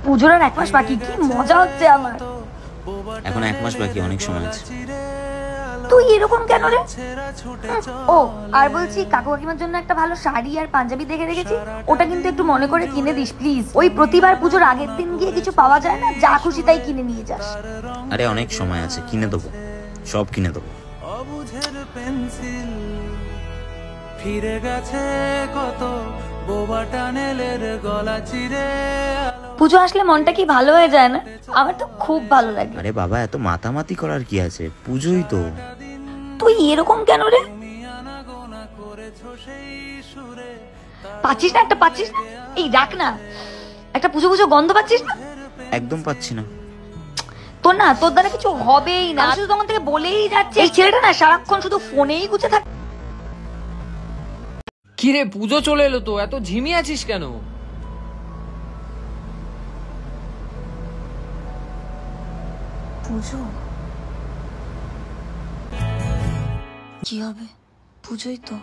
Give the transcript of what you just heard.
পুজোর আর 1 মাস বাকি, কি মজা হচ্ছে আমার। এখন 1 মাস বাকি, অনেক সময় আছে। তুই এরকম কেন রে? ও আর বলছি, কাকু কাকিমার জন্য একটা ভালো শাড়ি আর পাঞ্জাবি দেখে রেখেছি, ওটা কিন্তু একটু মনে করে কিনে দিস প্লিজ। ওই প্রতিবার পুজোর আগের দিন গিয়ে কিছু পাওয়া যায় না, যা খুশি তাই কিনে নিয়ে যাস। আরে অনেক সময় আছে, কিনে দেবো, সব কিনে দেবো। ফিরে গেছে কত বোবা টানেলের গলা চিরে। পুজো আসলে মনটা কি ভালো হয়ে যায় না? আমার তো খুব ভালো লাগে। আরে বাবা, এত মাতামাতি করার কি আছে, পুজোই তো। তুই এরকম কেন রে? পাচ্ছিস না একটা, পাচ্ছিস না? এই রাখ না, একটা পুজো পুজো গন্ধ পাচ্ছিস না? একদম পাচ্ছি না। তোর না, তোর দ্বারা কিছু হবেই না। শুধু তখন থেকে বলেই যাচ্ছে, এই ছেলেটা না সারাক্ষণ শুধু ফোনেই গুছে থাকে। কিরে, পুজো চলে এলো তো, এত ঝিমিয়ে আছিস কেন? পুজো কি হবে? পুজোই তো।